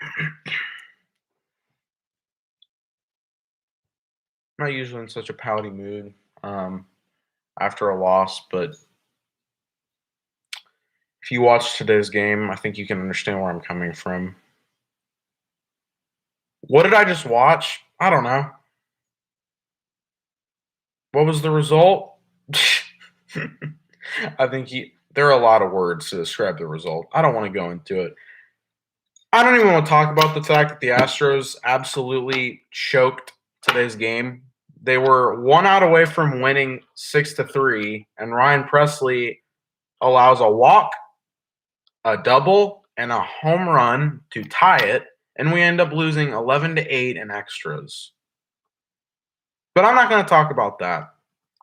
I'm not usually in such a pouty mood after a loss, but if you watch today's game, I think you can understand where I'm coming from. What did I just watch? I don't know. What was the result? I think there are a lot of words to describe the result. I don't want to go into it. I don't even want to talk about the fact that the Astros absolutely choked today's game. They were 1 out away from winning 6-3, and Ryan Presley allows a walk, a double, and a home run to tie it, and we end up losing 11-8 in extras. But I'm not going to talk about that.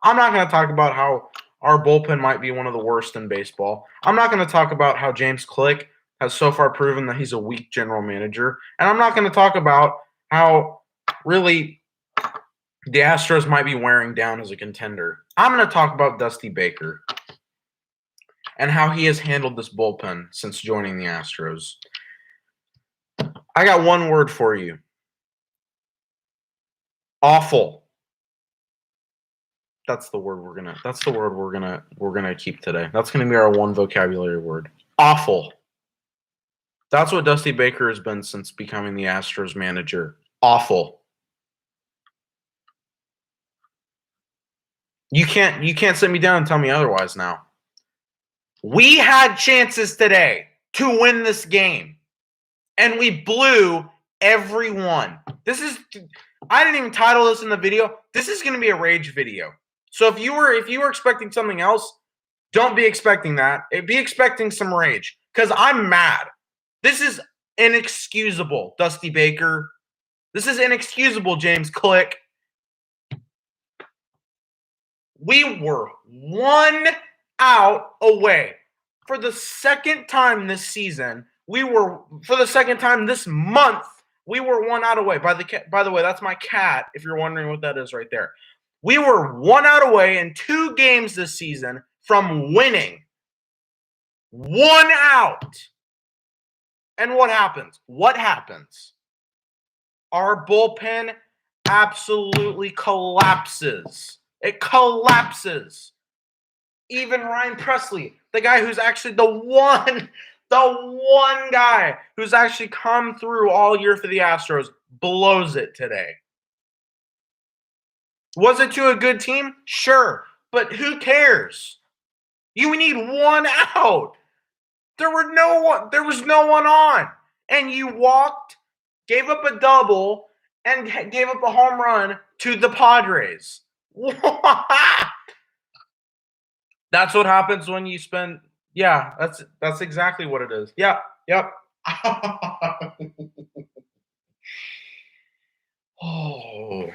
I'm not going to talk about how our bullpen might be one of the worst in baseball. I'm not going to talk about how James Click has so far proven that he's a weak general manager. And I'm not going to talk about how really the Astros might be wearing down as a contender. I'm going to talk about Dusty Baker and how he has handled this bullpen since joining the Astros. I got one word for you. Awful. That's the word we're gonna keep today. That's gonna be our one vocabulary word. Awful. That's what Dusty Baker has been since becoming the Astros manager. Awful. You can't sit me down and tell me otherwise now. We had chances today to win this game, and we blew every one. I didn't even title this in the video. This is going to be a rage video. So if you were expecting something else, don't be expecting that. Be expecting some rage because I'm mad. This is inexcusable, Dusty Baker. This is inexcusable, James Click. We were 1 out away. For the second time this season, for the second time this month, we were 1 out away. By the way, that's my cat, if you're wondering what that is right there. We were 1 out away in 2 games this season from winning. 1 out. And what happens? What happens? Our bullpen absolutely collapses. It collapses. Even Ryan Presley, the guy who's actually the one guy who's actually come through all year for the Astros, blows it today. Was it to a good team? Sure. But who cares? You need 1 out. There was no one on. And you walked, gave up a double, and gave up a home run to the Padres. That's what happens when you spend. Yeah, that's exactly what it is. Yep. Oh,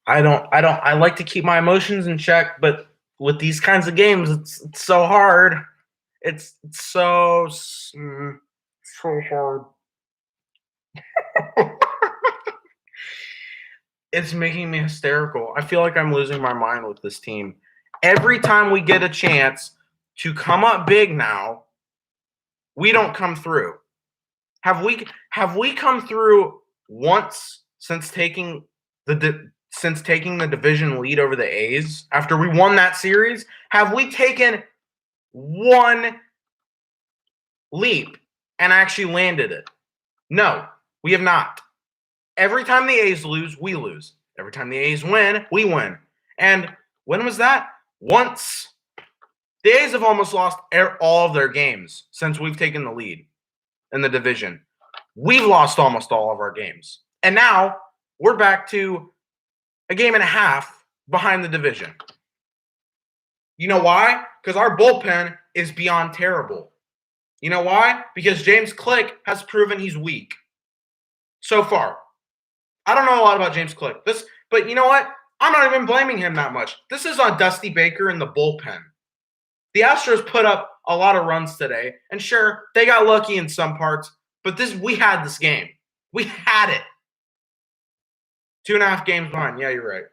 I like to keep my emotions in check, but with these kinds of games, it's so hard. It's so hard. It's making me hysterical. I feel like I'm losing my mind with this team. Every time we get a chance to come up big now, we don't come through. Have we come through once since taking the division lead over the A's after we won that series? Have we taken one leap and actually landed it? No, we have not. Every time the A's lose, we lose. Every time the A's win, we win. And when was that? Once. The A's have almost lost all of their games since we've taken the lead in the division. We've lost almost all of our games. And now we're back to a game and a half behind the division. You know why? Because our bullpen is beyond terrible. You know why? Because James Click has proven he's weak so far. I don't know a lot about James Click. But you know what? I'm not even blaming him that much. This is on Dusty Baker and the bullpen. The Astros put up a lot of runs today, and sure, they got lucky in some parts, but we had this game. We had it. 2.5 games behind. Yeah, you're right.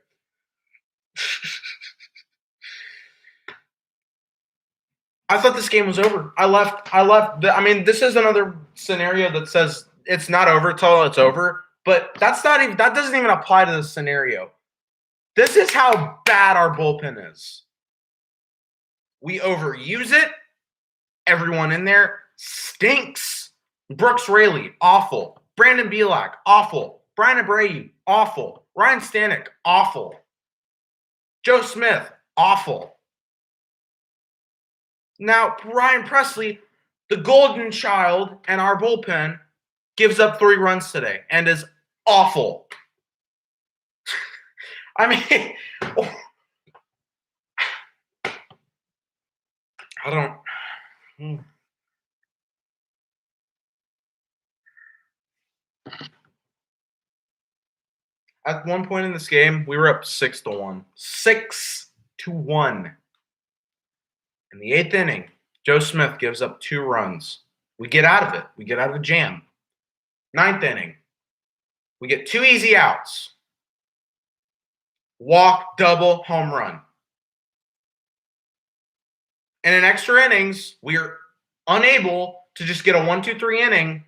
I thought this game was over. I left. I mean, this is another scenario that says it's not over till it's over. But that's not even. That doesn't even apply to this scenario. This is how bad our bullpen is. We overuse it. Everyone in there stinks. Brooks Raley, awful. Brandon Bielak, awful. Brian Abreu, awful. Ryan Stanek, awful. Joe Smith, awful. Now, Ryan Presley, the golden child and our bullpen, gives up 3 runs today and is awful. I mean, I don't. At one point in this game, we were up 6-1. 6-1. In the 8th inning, Joe Smith gives up 2 runs. We get out of it. We get out of the jam. 9th inning, we get 2 easy outs. Walk, double, home run. And in extra innings, we are unable to just get a 1-2-3 inning.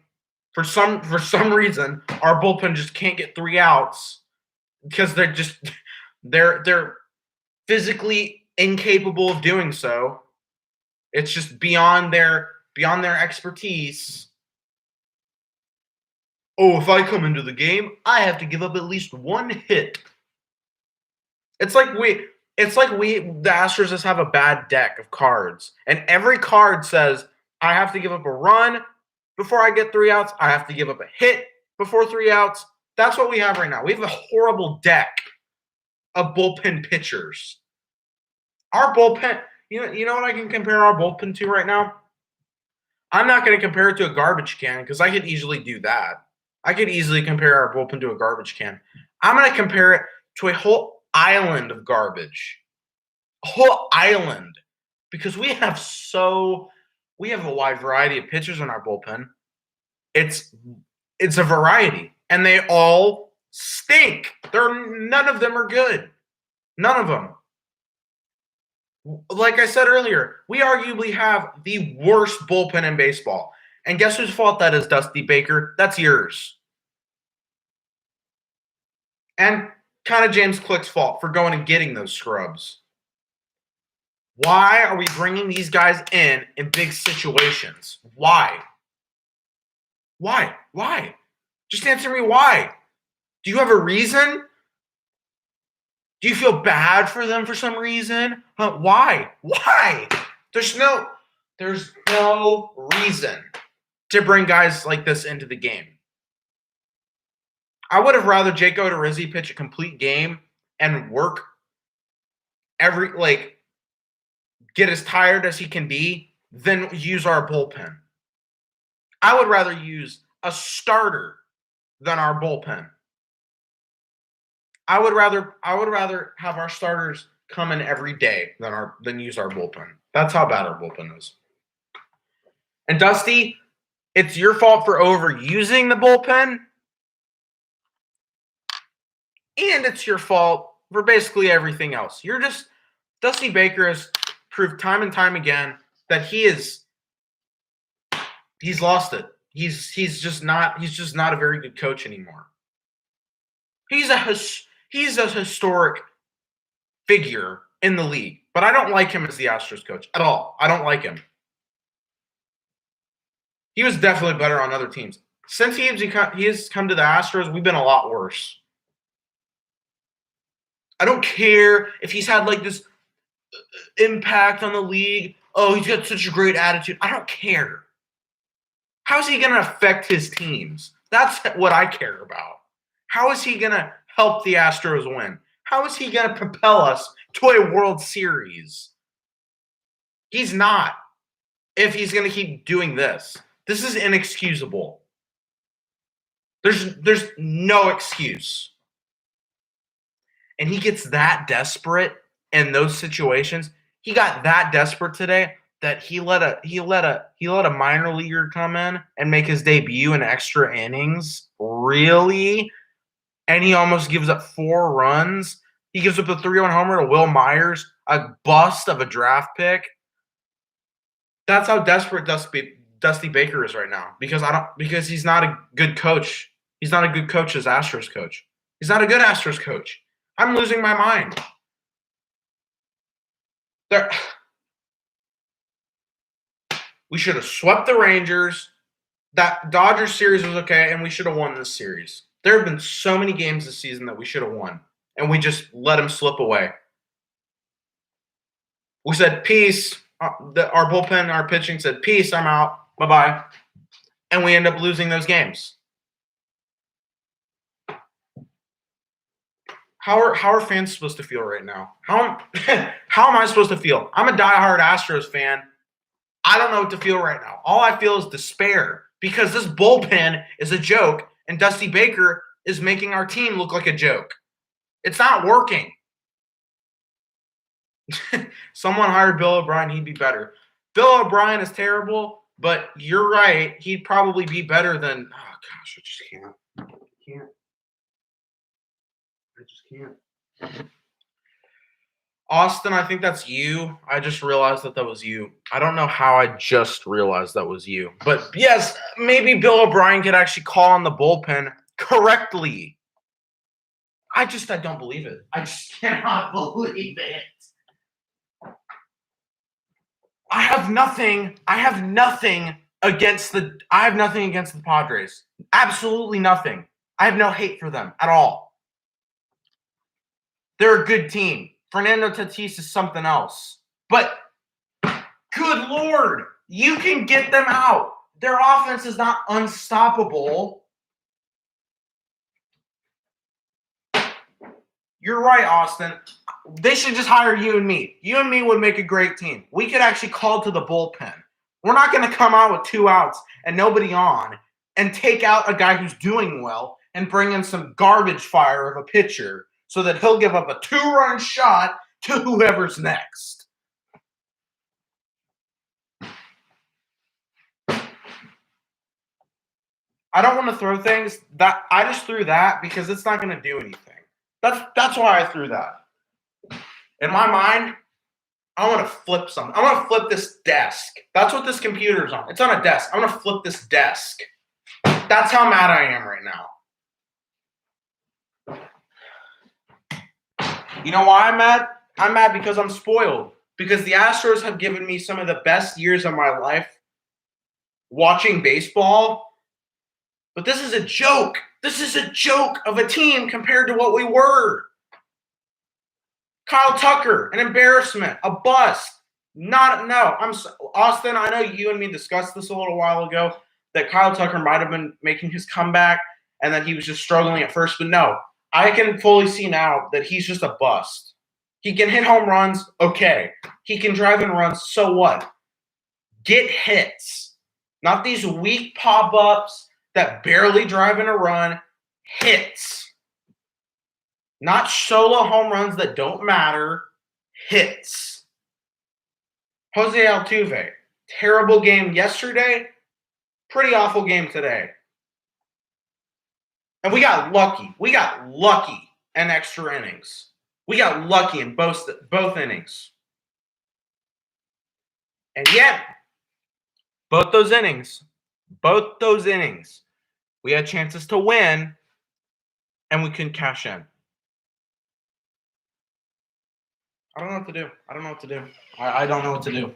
For some reason, our bullpen just can't get 3 outs because they're physically incapable of doing so. It's just beyond their expertise. Oh, if I come into the game, I have to give up at least 1 hit. It's like the Astros just have a bad deck of cards, and every card says I have to give up a run before I get 3 outs. I have to give up a hit before 3 outs. That's what we have right now. We have a horrible deck of bullpen pitchers. Our bullpen, you know what I can compare our bullpen to right now? I'm not going to compare it to a garbage can because I could easily do that. I could easily compare our bullpen to a garbage can. I'm going to compare it to a whole island of garbage. A whole island. Because we have a wide variety of pitchers in our bullpen. It's a variety. And they all stink. None of them are good. None of them. Like I said earlier, we arguably have the worst bullpen in baseball. And guess whose fault that is, Dusty Baker? That's yours. And kind of James Click's fault for going and getting those scrubs. Why are we bringing these guys in big situations? Why? Why? Why? Just answer me why. Do you have a reason? Do you feel bad for them for some reason? Why? Why? There's no reason to bring guys like this into the game. I would have rather Jake Odorizzi pitch a complete game and work get as tired as he can be than use our bullpen. I would rather use a starter than our bullpen. I would rather have our starters come in every day than use our bullpen. That's how bad our bullpen is. And Dusty, it's your fault for overusing the bullpen. And it's your fault for basically everything else. Dusty Baker has proved time and time again that he's lost it. He's just not a very good coach anymore. He's a historic figure in the league, but I don't like him as the Astros coach at all. I don't like him. He was definitely better on other teams. Since he has come to the Astros, we've been a lot worse. I don't care if he's had this impact on the league. Oh, he's got such a great attitude. I don't care. How is he going to affect his teams? That's what I care about. How is he going to help the Astros win? How is he going to propel us to a World Series? He's not. If he's going to keep doing this. This is inexcusable. There's no excuse. And he gets that desperate in those situations. He got that desperate today that he let a minor leaguer come in and make his debut in extra innings. Really? And he almost gives up 4 runs. He gives up a 3-run homer to Will Myers, a bust of a draft pick. That's how desperate Dusty Baker is right now because he's not a good coach. He's not a good coach as Astros coach. He's not a good Astros coach. I'm losing my mind. We should have swept the Rangers. That Dodgers series was okay, and we should have won this series. There have been so many games this season that we should have won, and we just let them slip away. We said, peace. Our bullpen, our pitching said, peace, I'm out. Bye-bye. And we end up losing those games. How are fans supposed to feel right now? How am I supposed to feel? I'm a diehard Astros fan. I don't know what to feel right now. All I feel is despair because this bullpen is a joke and Dusty Baker is making our team look like a joke. It's not working. Someone hired Bill O'Brien, he'd be better. Bill O'Brien is terrible, but you're right. He'd probably be better than – oh, gosh, I just can't. I just can't. Austin, I think that's you. I just realized that was you. I don't know how I just realized that was you. But, yes, maybe Bill O'Brien could actually call on the bullpen correctly. I don't believe it. I just cannot believe it. I have nothing against the Padres. Absolutely nothing. I have no hate for them at all. They're a good team. Fernando Tatis is something else. But good Lord, you can get them out. Their offense is not unstoppable. You're right, Austin. They should just hire you and me. You and me would make a great team. We could actually call to the bullpen. We're not going to come out with 2 outs and nobody on and take out a guy who's doing well and bring in some garbage fire of a pitcher so that he'll give up a 2-run shot to whoever's next. I don't want to throw things. I just threw that because it's not going to do anything. That's why I threw that. In my mind, I want to flip something. I want to flip this desk. That's what this computer's on. It's on a desk. I want to flip this desk. That's how mad I am right now. You know why I'm mad? I'm mad because I'm spoiled. Because the Astros have given me some of the best years of my life watching baseball. But this is a joke. This is a joke of a team compared to what we were. Kyle Tucker, an embarrassment, a bust. Austin, I know you and me discussed this a little while ago, that Kyle Tucker might have been making his comeback and that he was just struggling at first. But no, I can fully see now that he's just a bust. He can hit home runs, okay. He can drive in runs, so what? Get hits. Not these weak pop-ups that barely drive in a run. Hits. Not solo home runs that don't matter. Hits. Jose Altuve, terrible game yesterday. Pretty awful game today. And we got lucky. We got lucky in extra innings. We got lucky in both innings. And yet, both those innings, we had chances to win, and we couldn't cash in. I don't know what to do. I don't know what to do.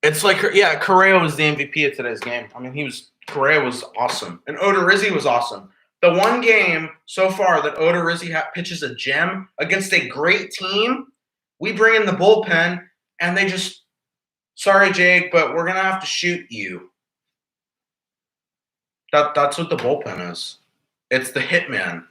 It's like, yeah, Correa was the MVP of today's game. I mean, Correa was awesome. And Odorizzi was awesome. The one game so far that Odorizzi pitches a gem against a great team, we bring in the bullpen, and they just, sorry, Jake, but we're going to have to shoot you. That's what the bullpen is. It's the hitman.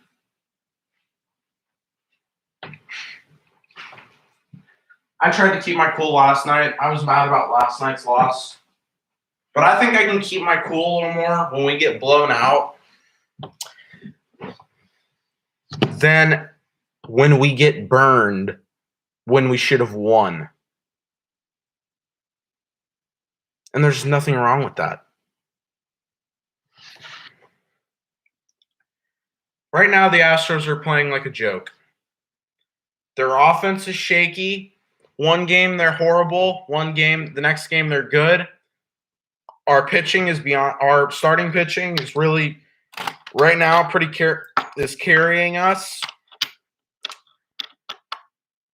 I tried to keep my cool last night. I was mad about last night's loss. But I think I can keep my cool a little more when we get blown out than when we get burned when we should have won. And there's nothing wrong with that. Right now, the Astros are playing like a joke. Their offense is shaky. One game they're horrible. The next game they're good. Our pitching is beyond. Our starting pitching is really right now is carrying us,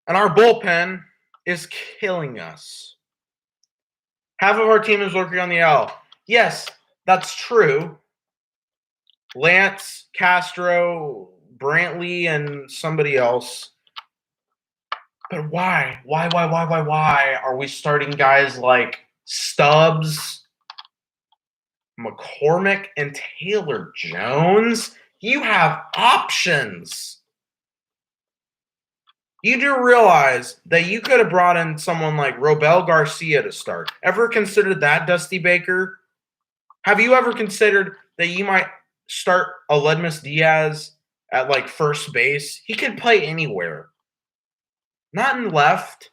and our bullpen is killing us. Half of our team is working on the L. Yes, that's true. Lance, Castro, Brantley, and somebody else. But why? Why are we starting guys like Stubbs, McCormick, and Taylor Jones? You have options. You do realize that you could have brought in someone like Robel Garcia to start. Ever considered that, Dusty Baker? Have you ever considered that you might start Aledmus Diaz at like first base? He could play anywhere. Not in left.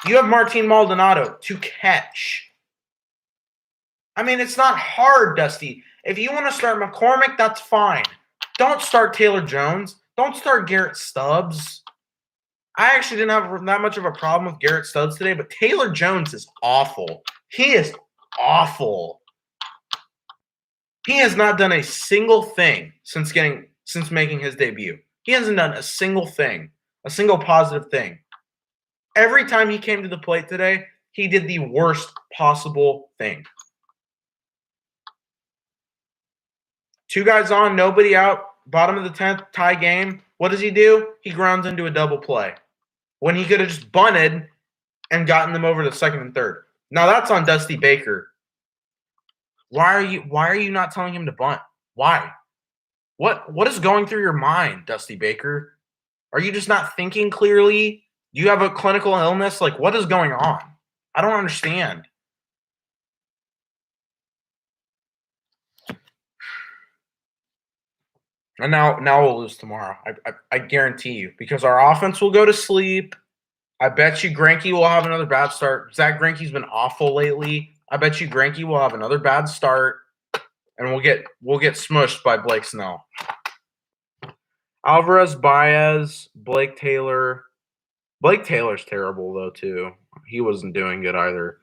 You have Martin Maldonado to catch. I mean, it's not hard, Dusty. If you want to start McCormick, that's fine. Don't start Taylor Jones. Don't start Garrett Stubbs. I actually didn't have that much of a problem with Garrett Stubbs today, but Taylor Jones is awful. He is awful. He has not done a single thing since making his debut. He hasn't done a single thing, a single positive thing. Every time he came to the plate today, he did the worst possible thing. 2 guys on, nobody out, bottom of the 10th, tie game. What does he do? He grounds into a double play when he could have just bunted and gotten them over to second and third. Now that's on Dusty Baker. Why are you not telling him to bunt? Why? What is going through your mind, Dusty Baker? Are you just not thinking clearly? Do you have a clinical illness? Like, what is going on? I don't understand. And now we'll lose tomorrow. I guarantee you, because our offense will go to sleep. I bet you Greinke will have another bad start. Zach Greinke's been awful lately. I bet you Greinke will have another bad start, and we'll get smushed by Blake Snell. Alvarez, Baez, Blake Taylor. Blake Taylor's terrible though too. He wasn't doing good either.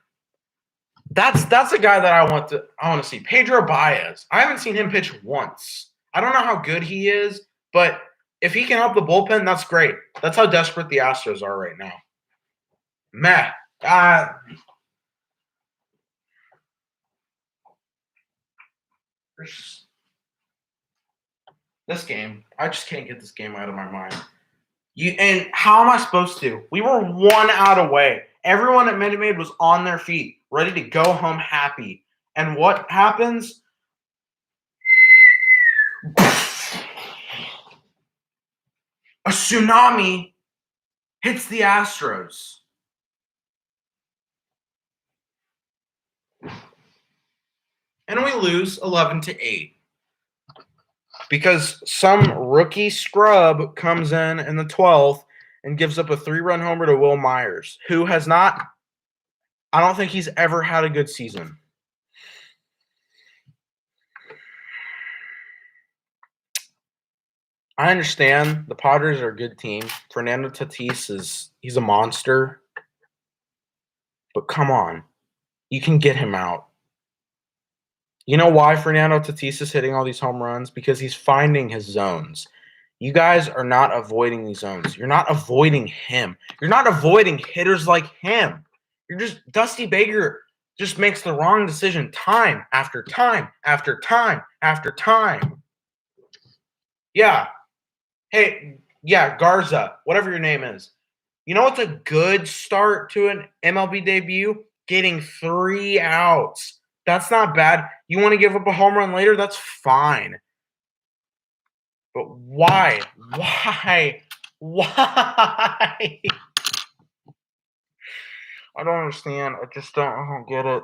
That's a guy that I want to see. Pedro Baez. I haven't seen him pitch once. I don't know how good he is, but if he can help the bullpen, that's great. That's how desperate the Astros are right now. Meh. This game, I just can't get this game out of my mind. And how am I supposed to? We were 1 out away. Everyone at Minute Maid was on their feet, ready to go home happy. And what happens? A tsunami hits the Astros. And we lose 11-8. Because some rookie scrub comes in the 12th and gives up a 3-run homer to Will Myers, who has not – I don't think he's ever had a good season. I understand the Padres are a good team. Fernando Tatis he's a monster. But come on. You can get him out. You know why Fernando Tatis is hitting all these home runs? Because he's finding his zones. You guys are not avoiding these zones. You're not avoiding him. You're not avoiding hitters like him. Dusty Baker just makes the wrong decision time after time after time after time. Yeah. Hey, yeah, Garza, whatever your name is. You know what's a good start to an MLB debut? Getting 3 outs. That's not bad. You want to give up a home run later? That's fine. But why? Why? Why? I don't understand. I don't get it.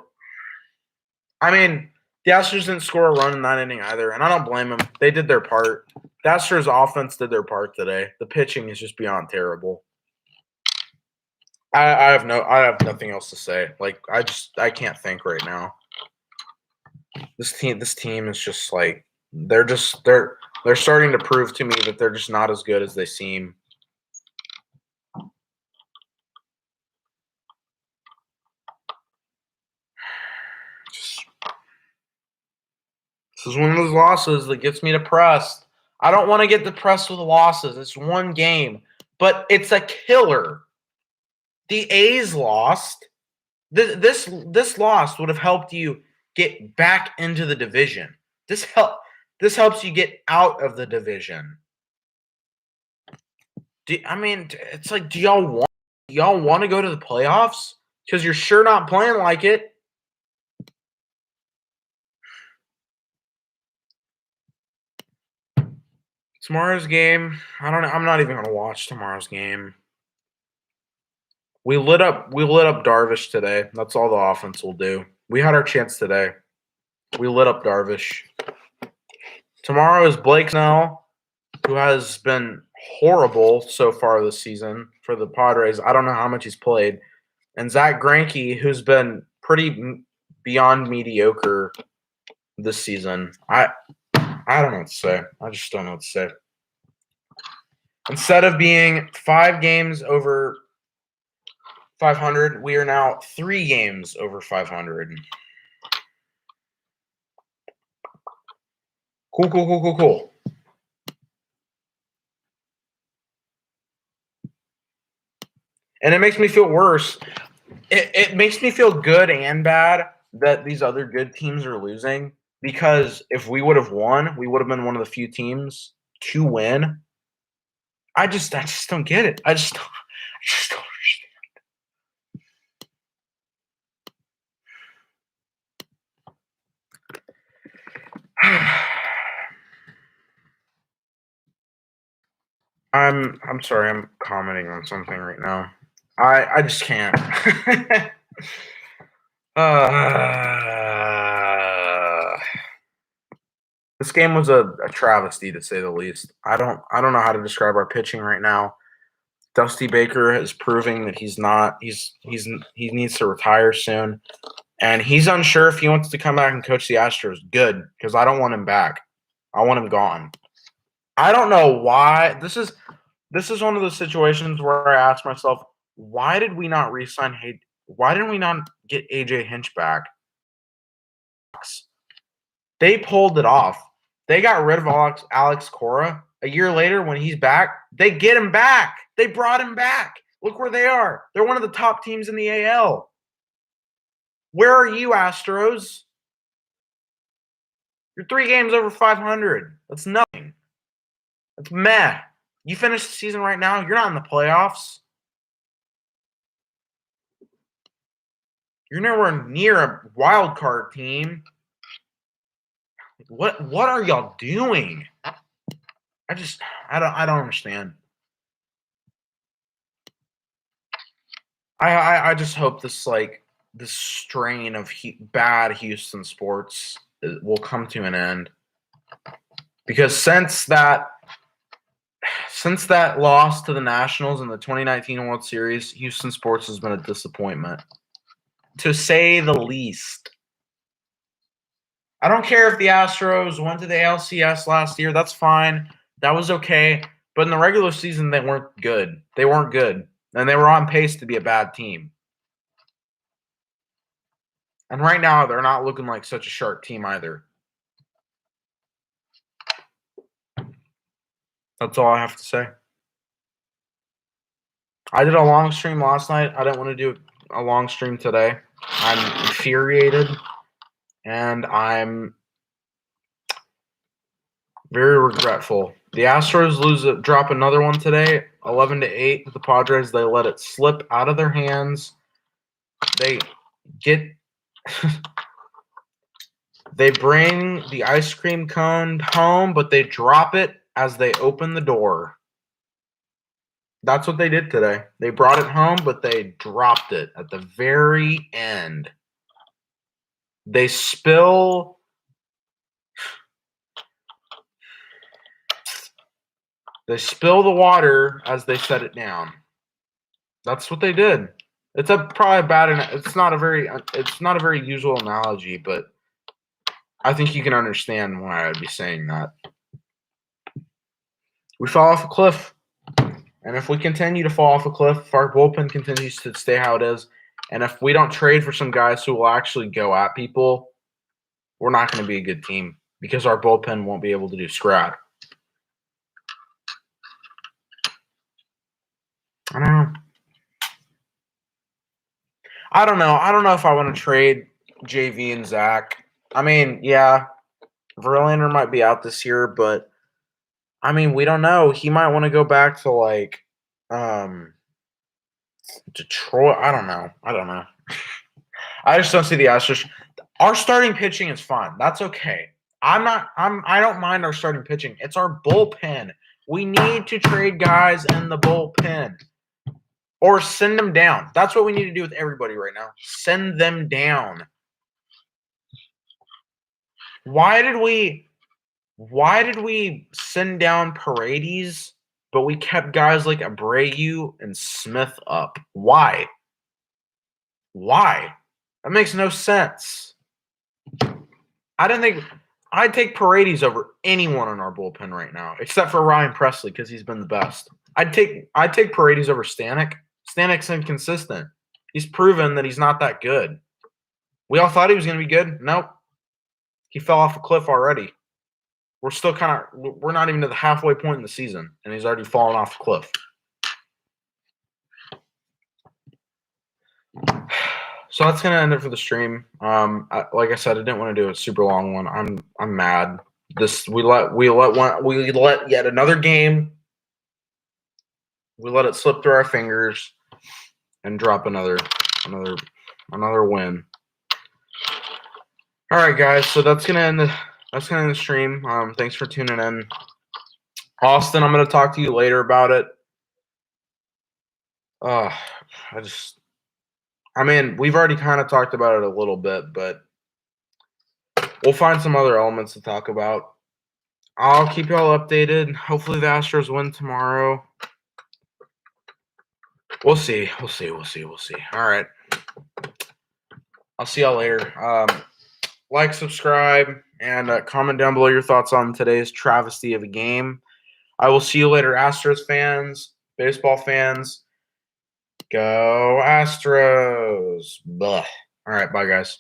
I mean, the Astros didn't score a run in that inning either, and I don't blame them. They did their part. The Astros offense did their part today. The pitching is just beyond terrible. I have nothing else to say. Like, I can't think right now. This team is just like they're They're starting to prove to me that they're just not as good as they seem. This is one of those losses that gets me depressed. I don't want to get depressed with losses. It's one game, but it's a killer. The A's lost. This loss would have helped you get back into the division. This helps you get out of the division. It's like, do y'all want to go to the playoffs? Because you're sure not playing like it. Tomorrow's game, I don't know. I'm not even gonna watch tomorrow's game. We lit up Darvish today. That's all the offense will do. We had our chance today. We lit up Darvish. Tomorrow is Blake Snell, who has been horrible so far this season for the Padres. I don't know how much he's played. And Zach Greinke, who's been pretty beyond mediocre this season. I don't know what to say. I just don't know what to say. Instead of being 5 games over 500, we are now 3 games over 500. Cool. And it makes me feel worse. It makes me feel good and bad that these other good teams are losing, because if we would have won, we would have been one of the few teams to win. I just don't get it. I just don't understand. I'm sorry, I'm commenting on something right now. I just can't. This game was a travesty, to say the least. I don't know how to describe our pitching right now. Dusty Baker is proving that he needs to retire soon, and he's unsure if he wants to come back and coach the Astros. Good, because I don't want him back. I want him gone. I don't know why. This is one of those situations where I ask myself, why did we not re-sign Hayden? Why didn't we not get AJ Hinch back? They pulled it off. They got rid of Alex Cora. A year later, when he's back, they get him back. They brought him back. Look where they are. They're one of the top teams in the AL. Where are you, Astros? You're 3 games over 500. That's nothing. That's meh. You finish the season right now, you're not in the playoffs. You're nowhere near a wild card team. What are y'all doing? I don't understand. I just hope this strain of bad Houston sports will come to an end, because since that loss to the Nationals in the 2019 World Series, Houston sports has been a disappointment, to say the least. I don't care if the Astros went to the ALCS last year. That's fine. That was okay. But in the regular season, they weren't good. They weren't good. And they were on pace to be a bad team. And right now, they're not looking like such a sharp team either. That's all I have to say. I did a long stream last night. I didn't want to do a long stream today. I'm infuriated. And I'm very regretful. The Astros drop another one today, 11-8 with the Padres. They let it slip out of their hands. They bring the ice cream cone home, but they drop it as they open the door. That's what they did today. They brought it home, but they dropped it at the very end. They spill the water as they set it down. That's what they did. It's it's not a very usual analogy, but I think you can understand why I'd be saying that. We fall off a cliff. And if we continue to fall off a cliff, if our bullpen continues to stay how it is, and if we don't trade for some guys who will actually go at people, we're not going to be a good team because our bullpen won't be able to do scrap. I don't know. I don't know if I want to trade JV and Zach. I mean, yeah, Verlander might be out this year, but I mean, we don't know. He might want to go back to like Detroit. I don't know. I just don't see the Astros. Our starting pitching is fine. That's okay. I don't mind our starting pitching. It's our bullpen. We need to trade guys in the bullpen. Or send them down. That's what we need to do with everybody right now. Send them down. Why did we send down Paredes, but we kept guys like Abreu and Smith up? Why? That makes no sense. I'd take Paredes over anyone in our bullpen right now, except for Ryan Presley because he's been the best. I'd take Paredes over Stanek. Stanek's inconsistent. He's proven that he's not that good. We all thought he was going to be good. Nope. He fell off a cliff already. We're still we're not even to the halfway point in the season, and he's already fallen off a cliff. So that's going to end it for the stream. Like I said, I didn't want to do a super long one. I'm mad. We let yet another game. We let it slip through our fingers and drop another win. All right, guys. So that's gonna end the stream. Thanks for tuning in, Austin. I'm gonna talk to you later about it. We've already kind of talked about it a little bit, but we'll find some other elements to talk about. I'll keep y'all updated. Hopefully the Astros win tomorrow. We'll see. All right. I'll see y'all later. Like, subscribe, and comment down below your thoughts on today's travesty of a game. I will see you later, Astros fans, baseball fans. Go Astros. Blah. All right, bye, guys.